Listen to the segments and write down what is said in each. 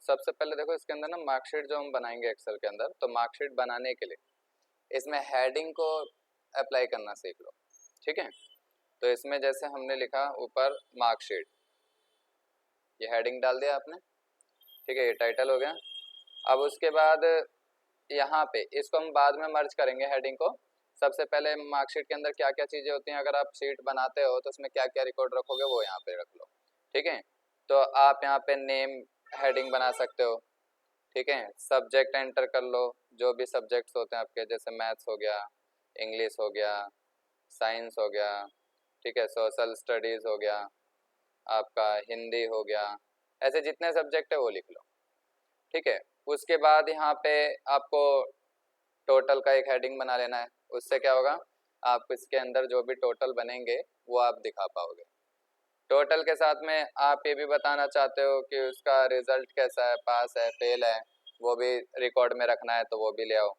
सबसे पहले देखो इसके अंदर ना मार्कशीट जो हम बनाएंगे एक्सेल के अंदर, तो मार्कशीट बनाने के लिए इसमें हेडिंग को अप्लाई करना सीख लो। ठीक है, तो इसमें जैसे हमने लिखा ऊपर मार्कशीट, ये हेडिंग डाल दिया आपने। ठीक है, ये टाइटल हो गया। अब उसके बाद यहाँ पे इसको हम बाद में मर्ज करेंगे हेडिंग को। सबसे पहले मार्कशीट के अंदर क्या क्या चीज़ें होती हैं, अगर आप शीट बनाते हो तो उसमें क्या क्या रिकॉर्ड रखोगे वो यहाँ पे रख लो। ठीक है, तो आप यहाँ पे नेम हेडिंग बना सकते हो। ठीक है, सब्जेक्ट एंटर कर लो, जो भी सब्जेक्ट्स होते हैं आपके, जैसे मैथ्स हो गया, इंग्लिश हो गया, साइंस हो गया, ठीक है, सोशल स्टडीज़ हो गया, आपका हिंदी हो गया, ऐसे जितने सब्जेक्ट है वो लिख लो। ठीक है, उसके बाद यहाँ पे आपको टोटल का एक हेडिंग बना लेना है। उससे क्या होगा, आप इसके अंदर जो भी टोटल बनेंगे वो आप दिखा पाओगे। टोटल के साथ में आप ये भी बताना चाहते हो कि उसका रिजल्ट कैसा है, पास है, फेल है, वो भी रिकॉर्ड में रखना है तो वो भी ले आओ।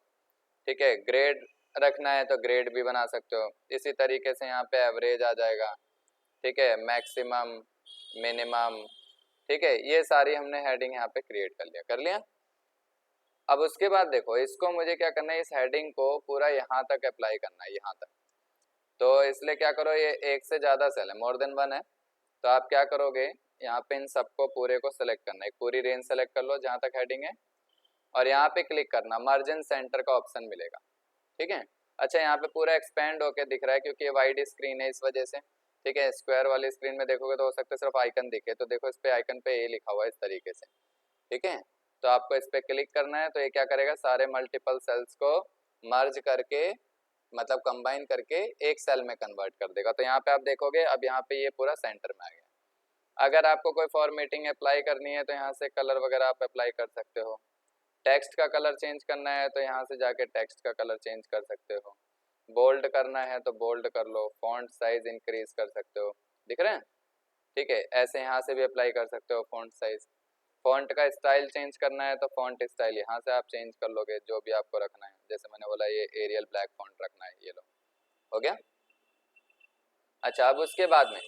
ठीक है, ग्रेड रखना है तो ग्रेड भी बना सकते हो। इसी तरीके से यहाँ पे एवरेज आ जाएगा। ठीक है, मैक्सिमम, मिनिमम। ठीक है, ये सारी हमने हेडिंग यहाँ पे क्रिएट कर लिया। अब उसके बाद देखो इसको मुझे क्या करना है, इस हेडिंग को पूरा यहाँ तक अप्लाई करना है, यहाँ तक। तो इसलिए क्या करो, ये एक से ज़्यादा सेल है, मोर देन वन है, तो आप क्या करोगे, यहाँ पे इन सबको पूरे को सेलेक्ट करना है, एक पूरी रेंज सेलेक्ट कर लो जहाँ तक हेडिंग है, और यहाँ पे क्लिक करना, मार्जिन सेंटर का ऑप्शन मिलेगा। ठीक है, अच्छा यहाँ पे पूरा एक्सपेंड होके दिख रहा है क्योंकि ये वाइड स्क्रीन है इस वजह से। ठीक है, स्क्वायर वाली स्क्रीन में देखोगे तो हो सकता है सिर्फ आइकन दिखे, तो देखो इस पे आइकन पे ये लिखा हुआ है इस तरीके से। ठीक है, तो आपको इस पे क्लिक करना है, तो ये क्या करेगा, सारे मल्टीपल सेल्स को मर्ज करके, मतलब कंबाइन करके एक सेल में कन्वर्ट कर देगा। तो यहाँ पे आप देखोगे अब यहाँ पे ये पूरा सेंटर में आ गया। अगर आपको कोई फॉर्मेटिंग अप्लाई करनी है तो यहाँ से कलर वगैरह आप अप्लाई कर सकते हो। टेक्स्ट का कलर चेंज करना है तो यहाँ से जाके टेक्स्ट का कलर चेंज कर सकते हो। बोल्ड करना है तो बोल्ड कर लो, फॉन्ट साइज इंक्रीज कर सकते हो, दिख रहे हैं। ठीक है, ऐसे यहाँ से भी अप्लाई कर सकते हो फॉन्ट साइज। फॉन्ट का स्टाइल चेंज करना है तो फॉन्ट स्टाइल यहाँ से आप चेंज कर लोगे, जो भी आपको रखना है। जैसे मैंने बोला ये एरियल ब्लैक फॉन्ट रखना है, ये लो, हो गया। अच्छा, अब उसके बाद में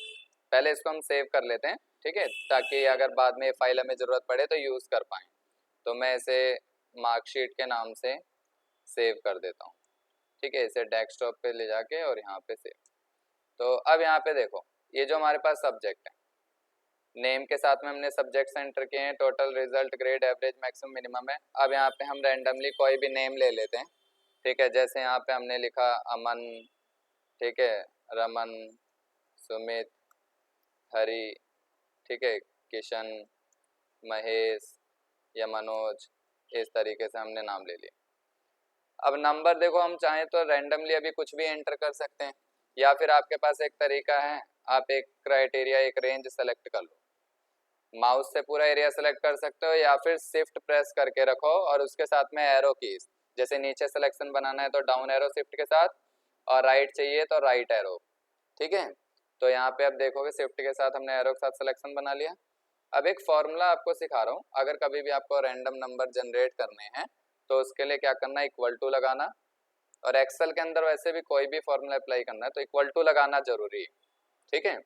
पहले इसको हम सेव कर लेते हैं। ठीक है, ताकि अगर बाद में फाइल हमें ज़रूरत पड़े तो यूज़ कर पाएँ। तो मैं इसे मार्कशीट के नाम से सेव कर देता हूँ। ठीक है, इसे डेस्कटॉप पे ले जाके और यहाँ पे सेव। तो अब यहाँ पे देखो, ये जो हमारे पास सब्जेक्ट है, नेम के साथ में हमने सब्जेक्ट्स एंटर किए हैं, total, result, grade, average, maximum, minimum है। अब यहाँ पे हम रैंडमली कोई भी नेम ले लेते हैं। ठीक है, जैसे यहाँ पे हमने लिखा अमन, ठीक है, रमन, सुमित, हरी, ठीक है, किशन, महेश या मनोज, इस तरीके से हमने नाम ले लिया। अब नंबर देखो, हम चाहें तो रैंडमली अभी कुछ भी एंटर कर सकते हैं, या फिर आपके पास एक तरीका है, आप एक क्राइटेरिया, एक रेंज सेलेक्ट कर लो, माउस से पूरा एरिया सेलेक्ट कर सकते हो, या फिर शिफ्ट प्रेस करके रखो और उसके साथ में एरो कीज, जैसे नीचे सिलेक्शन बनाना है तो डाउन एरो शिफ्ट के साथ, और राइट चाहिए तो राइट एरो। ठीक है, तो यहाँ पे आप देखोगे शिफ्ट के साथ हमने एरो के साथ सिलेक्शन बना लिया। अब एक फॉर्मूला आपको सिखा रहा हूँ, अगर कभी भी आपको रैंडम नंबर जनरेट करने हैं तो उसके लिए क्या करना है, इक्वल टू लगाना, और एक्सेल के अंदर वैसे भी कोई भी फॉर्मूला अप्लाई करना है तो इक्वल टू लगाना जरूरी है। ठीक है,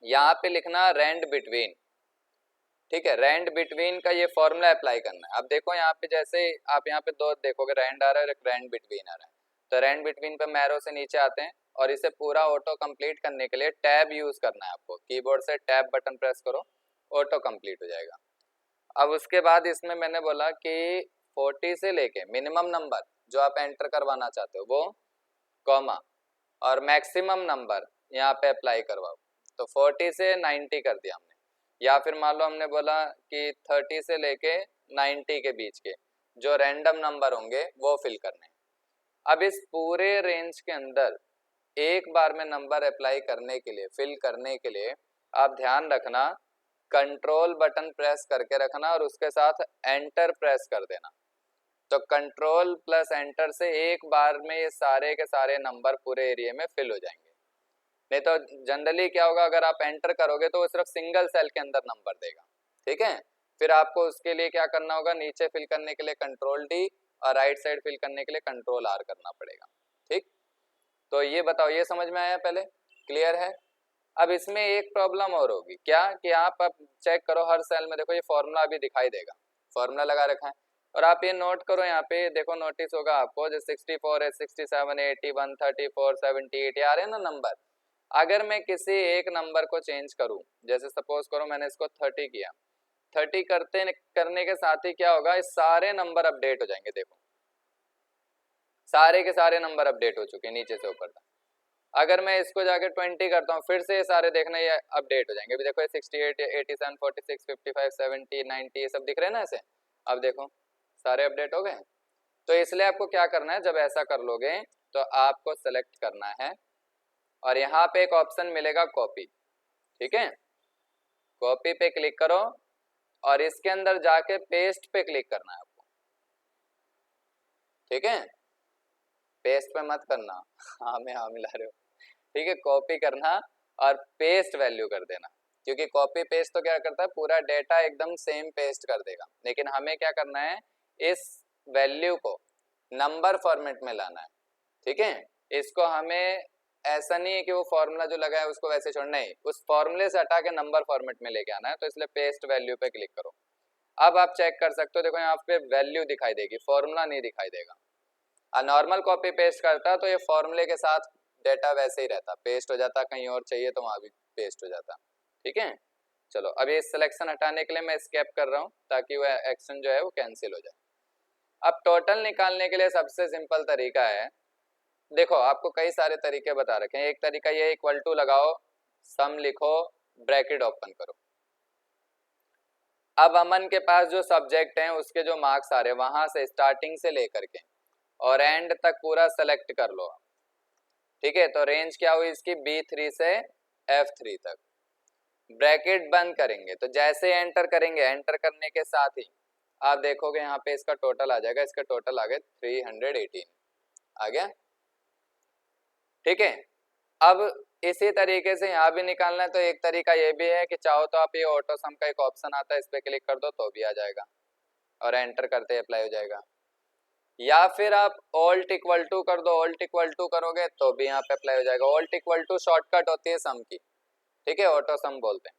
यहाँ पे लिखना रैंड बिटवीन। ठीक है, रैंड बिटवीन का ये फॉर्मूला अप्लाई करना है। अब देखो यहाँ पे जैसे आप यहाँ पे दो देखोगे, रैंड आ रहा है और एक रैंड बिटवीन आ रहा है, तो रैंड बिटवीन पे मैरो से नीचे आते हैं, और इसे पूरा ऑटो कंप्लीट करने के लिए टैब यूज करना है आपको, कीबोर्ड से टैब बटन प्रेस करो, ऑटो कंप्लीट हो जाएगा। अब उसके बाद इसमें मैंने बोला कि 40 से लेके मिनिमम नंबर जो आप एंटर करवाना चाहते हो वो, कॉमा, और मैक्सिमम नंबर यहाँ पे अप्लाई करवाओ। तो 40 से 90 कर दिया हमने, या फिर मान लो हमने बोला कि 30 से लेके 90 के बीच के जो रैंडम नंबर होंगे वो फिल करने हैं। अब इस पूरे रेंज के अंदर एक बार में नंबर अप्लाई करने के लिए, फिल करने के लिए आप ध्यान रखना, कंट्रोल बटन प्रेस करके रखना और उसके साथ एंटर प्रेस कर देना। तो कंट्रोल प्लस एंटर से एक बार में ये सारे के सारे नंबर पूरे एरिया में फिल हो जाएंगे। नहीं तो जनरली क्या होगा, अगर आप एंटर करोगे तो वो सिर्फ सिंगल सेल के अंदर नंबर देगा। ठीक है, फिर आपको उसके लिए क्या करना होगा, नीचे फिल करने के लिए कंट्रोल डी और राइट साइड फिल करने के लिए कंट्रोल आर करना पड़ेगा। ठीक, तो ये बताओ, ये समझ में आया, पहले क्लियर है? अब इसमें एक प्रॉब्लम और होगी क्या कि आप अब चेक करो हर सेल में, देखो ये फॉर्मूला अभी दिखाई देगा, फॉर्मूला लगा रखा है, और आप ये नोट करो, यहाँ पे देखो नोटिस होगा आपको, जो 64 है, 67, 80, 134, 78 आ रहे हैं ना नंबर। अगर मैं किसी एक नंबर को चेंज करूं, जैसे सपोज करो मैंने इसको 30 किया, 30 करने के साथ ही क्या होगा, इस सारे नंबर अपडेट हो जाएंगे। देखो सारे के सारे नंबर अपडेट हो चुके हैं नीचे से ऊपर तक। अगर मैं इसको जाके 20 करता हूँ, फिर से ये सारे देखना ये अपडेट हो जाएंगे। अभी देखो 68, 87, 46, 55, 70, 90 ये सब दिख रहे हैं ना ऐसे। अब देखो सारे अपडेट हो गए। तो इसलिए आपको क्या करना है, जब ऐसा कर लोगे तो आपको सेलेक्ट करना है और यहाँ पे एक ऑप्शन मिलेगा कॉपी, ठीक है, कॉपी पे क्लिक करो और इसके अंदर जाके पेस्ट पे क्लिक करना है आपको, ठीक है, पेस्ट पे मत करना, हाँ में हाँ मिला रहे हो, ठीक है, कॉपी करना और पेस्ट वैल्यू कर देना, क्योंकि कॉपी पेस्ट तो क्या करता है पूरा डेटा एकदम सेम पेस्ट कर देगा, लेकिन हमें क्या करना है इस वैल्यू को नंबर फॉर्मेट में लाना है, ठीक है। इसको हमें ऐसा नहीं है कि वो फॉर्मूला जो लगा है उसको वैसे छोड़ना, नहीं, उस फॉर्मूले से हटा के नंबर फॉर्मेट में लेके आना है, तो इसलिए पेस्ट वैल्यू पे क्लिक करो। अब आप चेक कर सकते हो, देखो यहाँ पे वैल्यू दिखाई देगी, फॉर्मूला नहीं दिखाई देगा। नॉर्मल कॉपी पेस्ट करता तो ये फॉर्मूले के साथ डेटा वैसे ही रहता, पेस्ट हो जाता, कहीं और चाहिए तो वहां भी पेस्ट हो जाता, ठीक है। चलो अब ये सिलेक्शन हटाने के लिए मैं स्केप कर रहा हूँ ताकि वो एक्शन जो है वो कैंसिल हो जाए। अब टोटल निकालने के लिए सबसे सिंपल तरीका है, देखो आपको कई सारे तरीके बता रखे हैं। एक तरीका ये इक्वल टू लगाओ, सम लिखो, ब्रैकेट ओपन करो। अब अमन के पास जो सब्जेक्ट हैं उसके जो मार्क्स आ रहे हैं वहां से स्टार्टिंग से लेकर के और एंड तक पूरा सेलेक्ट कर लो, ठीक है। तो रेंज क्या हुई इसकी B3 से F3 तक। ब्रैकेट बंद करेंगे तो जैसे एंटर करेंगे, एंटर करने के साथ ही आप देखोगे यहाँ पे इसका टोटल आ जाएगा, इसका टोटल आ गया 318 आ गया, ठीक है। अब इसी तरीके से यहाँ भी निकालना है, तो एक तरीका ये भी है कि चाहो तो आप ये ऑटो सम का एक ऑप्शन आता है, इस पे क्लिक कर दो तो भी आ जाएगा और एंटर करते अप्लाई हो जाएगा, या फिर आप ऑल्ट इक्वल टू कर दो, ऑल्ट इक्वल टू करोगे तो भी यहाँ पे अप्लाई हो जाएगा। ऑल्ट इक्वल टू शॉर्टकट होती है सम की, ठीक है, ऑटो सम बोलते हैं।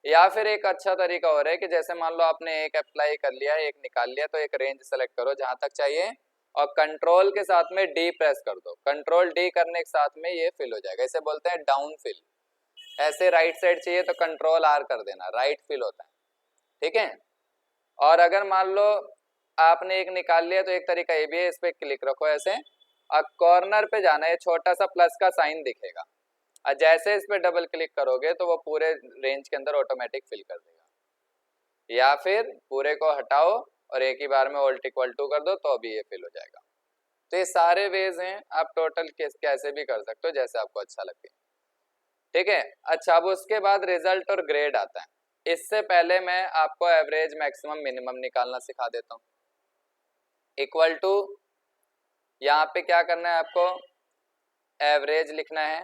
या फिर एक अच्छा तरीका हो रहा है कि जैसे मान लो आपने एक अप्लाई कर लिया, एक निकाल लिया, तो एक रेंज सेलेक्ट करो जहां तक चाहिए और कंट्रोल के साथ में डी प्रेस कर दो, कंट्रोल डी करने के साथ में ये फिल हो जाएगा, इसे बोलते हैं डाउन फिल। ऐसे राइट साइड चाहिए तो कंट्रोल आर कर देना, राइट फिल होता है, ठीक है। और अगर मान लो आपने एक निकाल लिया तो एक तरीका ये भी है, इस पे क्लिक रखो ऐसे और कॉर्नर पे जाना है, छोटा सा प्लस का साइन दिखेगा और जैसे इस पे डबल क्लिक करोगे तो वो पूरे रेंज के अंदर ऑटोमेटिक फिल कर देगा। या फिर पूरे को हटाओ और एक ही बार में ऑल्ट इक्वल टू कर दो तो भी ये फिल हो जाएगा। तो ये सारे वेज हैं, आप टोटल कैसे भी कर सकते हो जैसे आपको अच्छा लगे, ठीक है। अच्छा अब उसके बाद रिजल्ट और ग्रेड आता है। इससे पहले मैं आपको एवरेज मैक्सिमम मिनिमम निकालना सिखा देता हूँ। इक्वल टू यहाँ पे क्या करना है आपको, एवरेज लिखना है,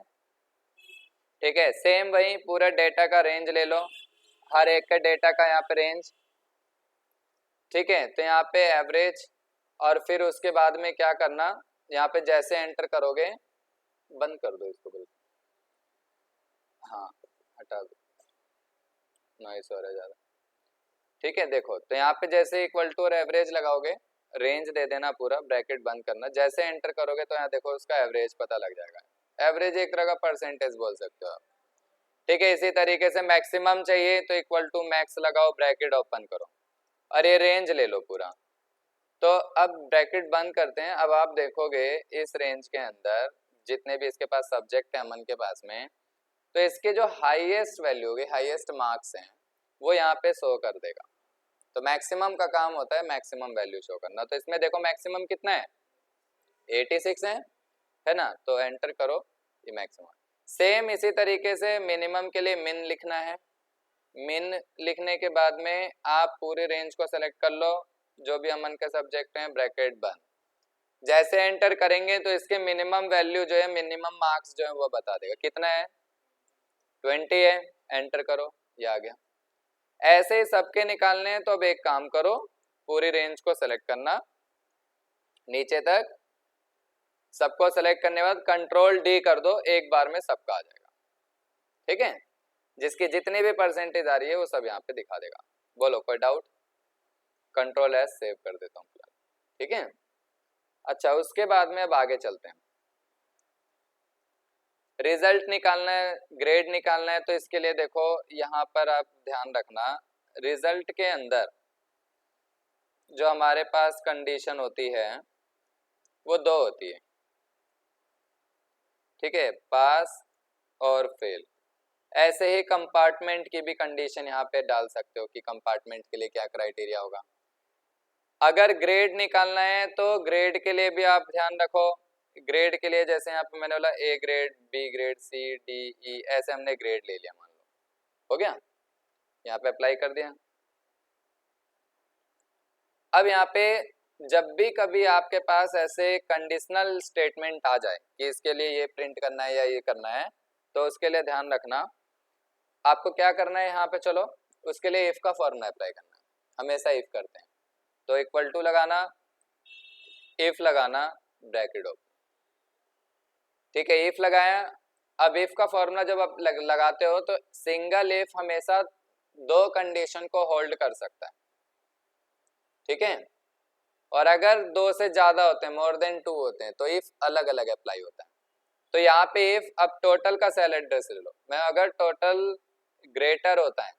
ठीक है। सेम वही पूरा डेटा का रेंज ले लो, हर एक का डेटा का यहाँ पे रेंज, ठीक है। तो यहाँ पे एवरेज और फिर उसके बाद में क्या करना, यहाँ पे जैसे एंटर करोगे, बंद कर दो इसको बिल्कुल, हाँ हटा दो, नॉइस हो रहा है ज़्यादा, ठीक है। देखो तो यहाँ पे जैसे इक्वल टू और एवरेज लगाओगे, रेंज दे देना पूरा, ब्रैकेट बंद करना, जैसे एंटर करोगे तो यहाँ देखो उसका एवरेज पता लग जाएगा। एवरेज एक तरह का परसेंटेज बोल सकते हो आप, ठीक है। इसी तरीके से मैक्सिमम चाहिए तो इक्वल टू मैक्स लगाओ, ब्रैकेट ओपन करो और ये रेंज ले लो पूरा। तो अब ब्रैकेट बंद करते हैं। अब आप देखोगे इस रेंज के अंदर जितने भी इसके पास सब्जेक्ट है अमन के पास में, तो इसके जो हाईएस्ट वैल्यू होगी, हाईएस्ट मार्क्स हैं, वो यहाँ पे शो कर देगा। तो मैक्सिमम का काम होता है मैक्सिमम वैल्यू शो करना। तो इसमें देखो मैक्सिमम कितना है, 86 है ना, तो एंटर करो, ये मैक्सिमम। सेम इसी तरीके से मिनिमम के लिए मिन लिखना है, मिन लिखने के बाद में आप पूरे रेंज को सेलेक्ट कर लो, जो भी अमन के सब्जेक्ट हैं, ब्रैकेट बंद। जैसे एंटर करेंगे तो इसके मिनिमम वैल्यू जो है, मिनिमम मार्क्स जो है वो बता देगा कितना है, 20 है, एंटर करो, ये आ गया। ऐसे ही सबके निकालने हैं। तो अब एक काम करो, पूरी रेंज को सेलेक्ट करना नीचे तक, सबको सेलेक्ट करने के बाद कंट्रोल डी कर दो, एक बार में सबका आ जाएगा, ठीक है, जिसकी जितनी भी परसेंटेज आ रही है वो सब यहाँ पे दिखा देगा। बोलो कोई डाउट? कंट्रोल एस सेव कर देता हूँ फिलहाल, ठीक है। अच्छा, उसके बाद में अब आगे चलते हैं। रिजल्ट निकालना है, ग्रेड निकालना है, तो इसके लिए देखो यहाँ पर आप ध्यान रखना, रिजल्ट के अंदर जो हमारे पास कंडीशन होती है वो दो होती है, ठीक है, पास और फेल। ऐसे ही कंपार्टमेंट की भी कंडीशन यहाँ पे डाल सकते हो कि कंपार्टमेंट के लिए क्या क्राइटेरिया होगा। अगर ग्रेड निकालना है तो ग्रेड के लिए भी आप ध्यान रखो, ग्रेड के लिए जैसे यहाँ पे मैंने बोला A grade, B grade, C, D, E, ऐसे हमने ग्रेड ले लिया, मान लो हो गया, यहाँ पे अप्लाई कर दिया। अब यहाँ पे जब भी कभी आपके पास ऐसे कंडीशनल स्टेटमेंट आ जाए कि इसके लिए ये प्रिंट करना है या ये करना है, तो उसके लिए ध्यान रखना आपको क्या करना है यहाँ पे, चलो उसके लिए इफ का फॉर्मूला अप्लाई करना है, हमेशा इफ करते हैं, तो इक्वल टू लगाना, इफ लगाना, ब्रैकेट ओपन, ठीक है, इफ लगाया। अब इफ का फॉर्मूला जब आप लगाते हो तो सिंगल इफ हमेशा दो कंडीशन को होल्ड कर सकता है, ठीक है, और अगर दो से ज्यादा होते हैं, मोर देन टू होते हैं, तो इफ अलग अलग अप्लाई होता है। तो यहाँ पे इफ, अब टोटल का सेल एड्रेस ले लो, मैं अगर टोटल ग्रेटर होता है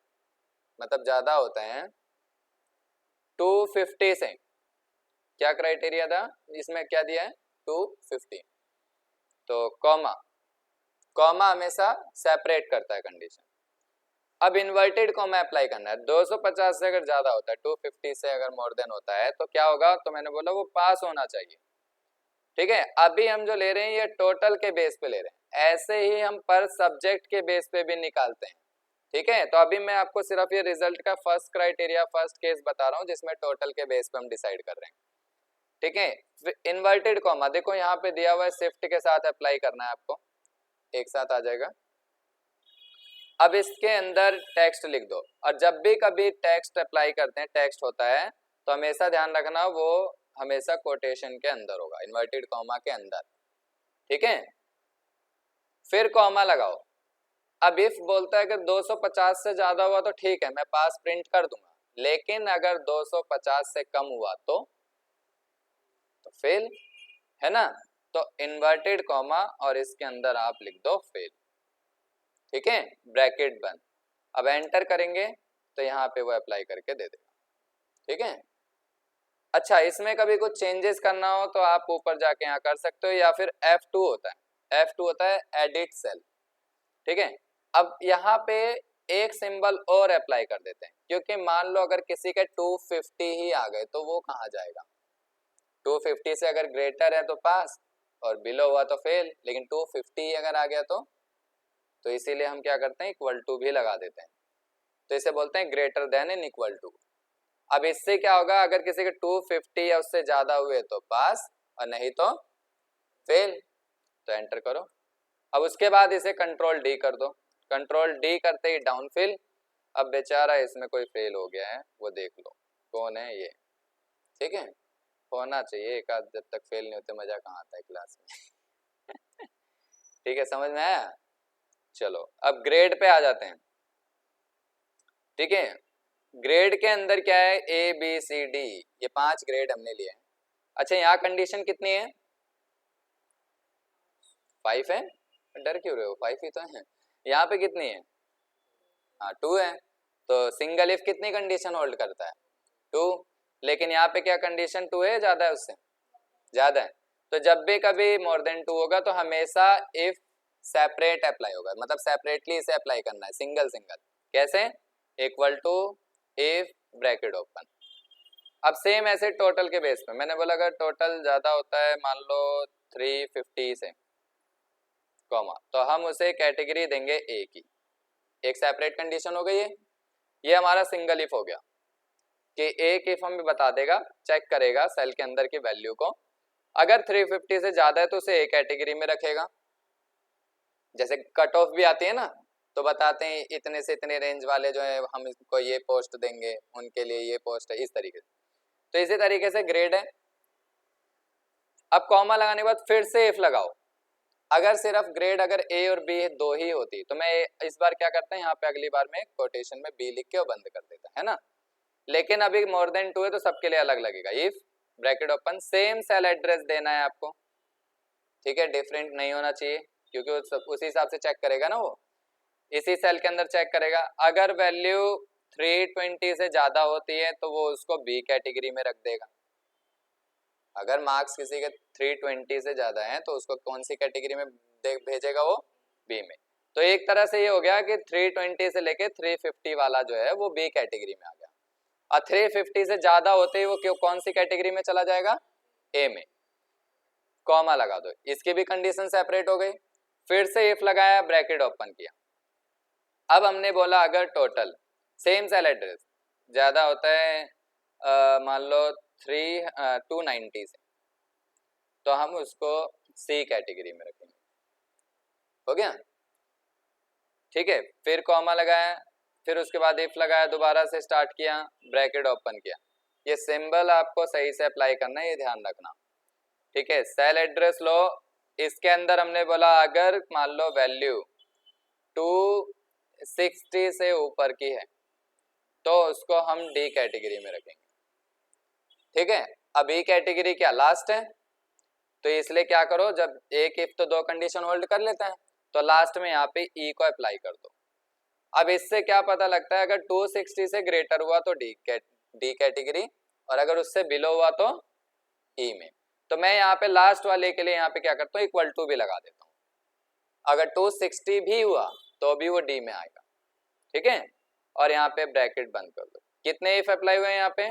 मतलब ज्यादा होता है 250 से, क्या क्राइटेरिया था इसमें, क्या दिया है 250, तो कॉमा, कॉमा हमेशा सेपरेट करता है कंडीशन। अब इन्वर्टेड कॉमा अप्लाई करना है, 250 से अगर ज्यादा होता है, 250 से अगर मोर देन होता है तो क्या होगा, तो मैंने बोला वो पास होना चाहिए, ठीक है। अभी हम जो ले रहे हैं ये टोटल के बेस पे ले रहे हैं, ऐसे ही हम पर सब्जेक्ट के बेस पे भी निकालते हैं, ठीक है। तो अभी मैं आपको सिर्फ ये रिजल्ट का फर्स्ट क्राइटेरिया, फर्स्ट केस बता रहा हूँ जिसमें टोटल के बेस पे हम डिसाइड कर रहे हैं, ठीक है। इन्वर्टेड कॉमा देखो यहाँ पे दिया हुआ है, शिफ्ट के साथ अप्लाई करना है आपको, एक साथ आ जाएगा। अब इसके अंदर टेक्स्ट लिख दो, और जब भी कभी टेक्स्ट अप्लाई करते हैं, टेक्स्ट होता है तो हमेशा ध्यान रखना वो हमेशा कोटेशन के अंदर होगा, इन्वर्टेड कॉमा के अंदर, ठीक है। फिर कॉमा लगाओ। अब इफ बोलता है कि 250 से ज्यादा हुआ तो ठीक है, मैं पास प्रिंट कर दूंगा, लेकिन अगर 250 से कम हुआ तो फेल, है ना। तो इन्वर्टेड कॉमा और इसके अंदर आप लिख दो फेल, ठीक है, ब्रैकेट बंद। अब एंटर करेंगे तो यहाँ पे वो अप्लाई करके दे देगा, ठीक है। अच्छा, इसमें कभी कुछ चेंजेस करना हो तो आप ऊपर जाके यहाँ कर सकते हो, या फिर F2 होता है, F2 होता है एडिट सेल, ठीक है। अब यहाँ पे एक सिंबल और अप्लाई कर देते हैं, क्योंकि मान लो अगर किसी के 250 ही आ गए तो वो कहाँ जाएगा, 250 से अगर ग्रेटर है तो पास और बिलो हुआ तो फेल, लेकिन 250 ही अगर आ गया तो इसीलिए हम क्या करते हैं, इक्वल टू भी लगा देते हैं, तो इसे बोलते हैं greater than in equal to. अब इससे क्या होगा, अगर किसी के 250 या उससे ज्यादा हुए तो पास और नहीं तो फेल, तो एंटर करो। अब उसके बाद इसे कंट्रोल डी कर दो, कंट्रोल डी करते ही डाउन फिल। अब बेचारा इसमें कोई फेल हो गया है, वो देख लो कौन है ये, ठीक है, होना चाहिए एक आध, जब तक फेल नहीं होते मजा कहाँ आता है क्लास में ठीक है, समझ में आया। चलो अब ग्रेड पे आ जाते हैं, ठीक है। ग्रेड के अंदर क्या है, ए बी सी डी, ये 5 ग्रेड हमने लिए हैं। अच्छा, यहाँ कंडीशन कितनी है, 5 है, डर क्यों रहे हो, 5 ही तो है। यहाँ पे कितनी है, हाँ 2 है, तो सिंगल इफ कितनी कंडीशन होल्ड करता है, 2, लेकिन यहाँ पे क्या कंडीशन 2 है, ज्यादा है उससे, ज्यादा है, तो जब भी कभी मोर देन 2 होगा तो हमेशा इफ सेपरेट अप्लाई होगा, मतलब सेपरेटली इसे अप्लाई करना है, सिंगल सिंगल, कैसे, equal to if bracket open. अब सेम ऐसे टोटल के बेस पे मैंने बोला अगर टोटल ज्यादा होता है, मान लो 350 से कॉमा, तो हम उसे कैटेगरी देंगे ए की, एक सेपरेट कंडीशन हो गई है, ये हमारा सिंगल इफ हो गया कि एक इफ हमें बता देगा, चेक करेगा सेल के अंदर की वैल्यू को, अगर 350 से ज्यादा है तो उसे ए कैटेगरी में रखेगा। जैसे कट ऑफ भी आती है ना, तो बताते हैं इतने से इतने रेंज वाले जो है हम इसको ये पोस्ट देंगे, उनके लिए ये पोस्ट है, इस तरीके से। तो इसी तरीके से ग्रेड है। अब कॉमा लगाने के बाद फिर से इफ लगाओ, अगर सिर्फ ग्रेड अगर ए और बी दो ही होती तो मैं इस बार क्या करते हैं यहाँ पे अगली बार में कोटेशन में बी लिख के और बंद कर देता है ना, लेकिन अभी मोर देन 2 है तो सबके लिए अलग लगेगा। If bracket open same cell address देना है आपको, ठीक है, डिफरेंट नहीं होना चाहिए क्योंकि उसी हिसाब से चेक करेगा ना, वो इसी सेल के अंदर चेक करेगा। अगर वैल्यू 320 से ज्यादा होती है तो वो उसको बी कैटेगरी में रख देगा। अगर मार्क्स किसी के 320 से ज्यादा हैं तो उसको कौन सी कैटेगरी में भेजेगा, वो बी में। तो एक तरह से ये हो गया कि 320 से लेके 350 वाला जो है वो बी कैटेगरी में आ गया, और 350 से ज्यादा होते ही वो कौन सी कैटेगरी में चला जाएगा, ए में। कॉमा लगा दो, इसकी भी कंडीशन सेपरेट हो गई। फिर से इफ लगाया, ब्रैकेट ओपन किया। अब हमने बोला अगर टोटल सेम सेल एड्रेस ज्यादा होता है मान लो 290 से, तो हम उसको सी कैटेगरी में रखेंगे। हो गया, ठीक है। फिर कॉमा लगाया, फिर उसके बाद इफ लगाया, दोबारा से स्टार्ट किया, ब्रैकेट ओपन किया। ये सिंबल आपको सही से अप्लाई करना है, ये ध्यान रखना, ठीक है। सेल एड्रेस लो, इसके अंदर हमने बोला अगर मान लो वैल्यू 260 से ऊपर की है तो उसको हम डी कैटेगरी में रखेंगे, ठीक है। अब ई कैटेगरी क्या लास्ट है, तो इसलिए क्या करो, जब एक इफ तो दो कंडीशन होल्ड कर लेते हैं, तो लास्ट में यहाँ पे ई को अप्लाई कर दो। अब इससे क्या पता लगता है, अगर 260 से ग्रेटर हुआ तो डी कैटेगरी, और अगर उससे बिलो हुआ तो ई में। तो मैं यहाँ पे लास्ट वाले के लिए यहाँ पे क्या करता हूँ, इक्वल टू भी लगा देता हूँ। अगर 260 भी हुआ तो भी वो डी में आएगा, ठीक है। और यहाँ पे ब्रैकेट बंद कर दो। कितने इफ अप्लाई हुए हैं यहाँ पे,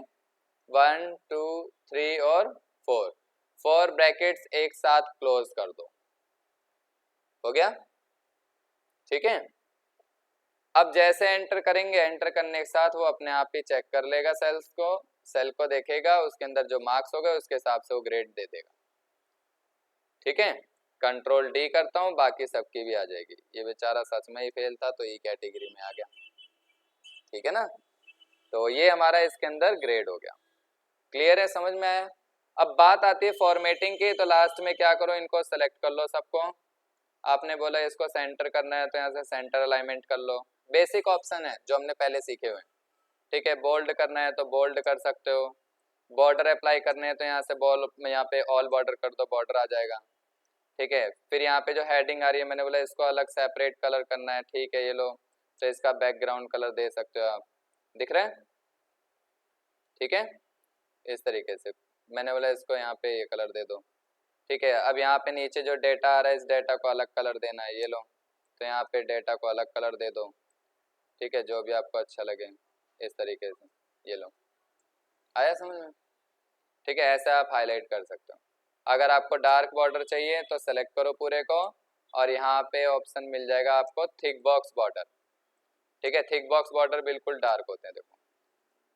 1 2 3 और 4 ब्रैकेट्स एक साथ क्लोज कर दो। हो गया, ठीक है। अब जैसे एंटर करेंगे, एंटर करने के साथ वो अपने आप ही चेक कर लेगा सेल को देखेगा, उसके अंदर जो मार्क्स हो गए उसके हिसाब से वो ग्रेड दे देगा, ठीक है। कंट्रोल डी करता हूँ, बाकी सबकी भी आ जाएगी। ये बेचारा सच में ही फेल था तो ई कैटेगरी में आ गया, ठीक है ना। तो ये हमारा इसके अंदर ग्रेड हो गया। क्लियर है, समझ में आया। अब बात आती है फॉर्मेटिंग की, तो लास्ट में क्या करो, इनको सेलेक्ट कर लो सबको। आपने बोला इसको सेंटर करना है तो यहाँ से सेंटर अलाइनमेंट कर लो, बेसिक ऑप्शन है जो हमने पहले सीखे हुए, ठीक है। बोल्ड करना है तो बोल्ड कर सकते हो, बॉर्डर अप्लाई करने हैं तो यहाँ से यहाँ पे ऑल बॉर्डर कर दो, बॉर्डर आ जाएगा, ठीक है। फिर यहाँ पे जो हेडिंग आ रही है, मैंने बोला इसको अलग सेपरेट कलर करना है, ठीक है, ये लो। तो इसका बैकग्राउंड कलर दे सकते हो आप, दिख रहा है, ठीक है। इस तरीके से मैंने बोला इसको यहाँ पे ये कलर दे दो, ठीक है। अब यहाँ पे नीचे जो डेटा आ रहा है, इस डेटा को अलग कलर देना है, ये लो। तो यहाँ पे डेटा को अलग कलर दे दो, ठीक है, जो भी आपको अच्छा लगे, इस तरीके से, ये लो। आया समझ में, ठीक है। ऐसे आप हाईलाइट कर सकते हो। अगर आपको डार्क बॉर्डर चाहिए तो सेलेक्ट करो पूरे को, और यहाँ पे ऑप्शन मिल जाएगा आपको थिक बॉक्स बॉर्डर, ठीक है। थिक बॉक्स बॉर्डर बिल्कुल डार्क होते हैं, देखो,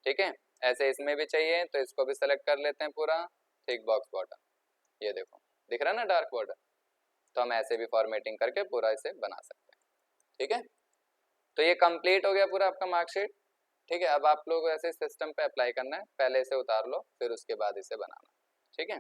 ठीक है। ऐसे इसमें भी चाहिए तो इसको भी सेलेक्ट कर लेते हैं पूरा थिक बॉक्स बॉर्डर, ये देखो दिख रहा है ना डार्क बॉर्डर। तो हम ऐसे भी फॉर्मेटिंग करके पूरा इसे बना सकते हैं, ठीक है। तो ये कंप्लीट हो गया पूरा आपका मार्कशीट, ठीक है। अब आप लोग ऐसे सिस्टम पे अप्लाई करना है, पहले इसे उतार लो फिर उसके बाद इसे बनाना, ठीक है।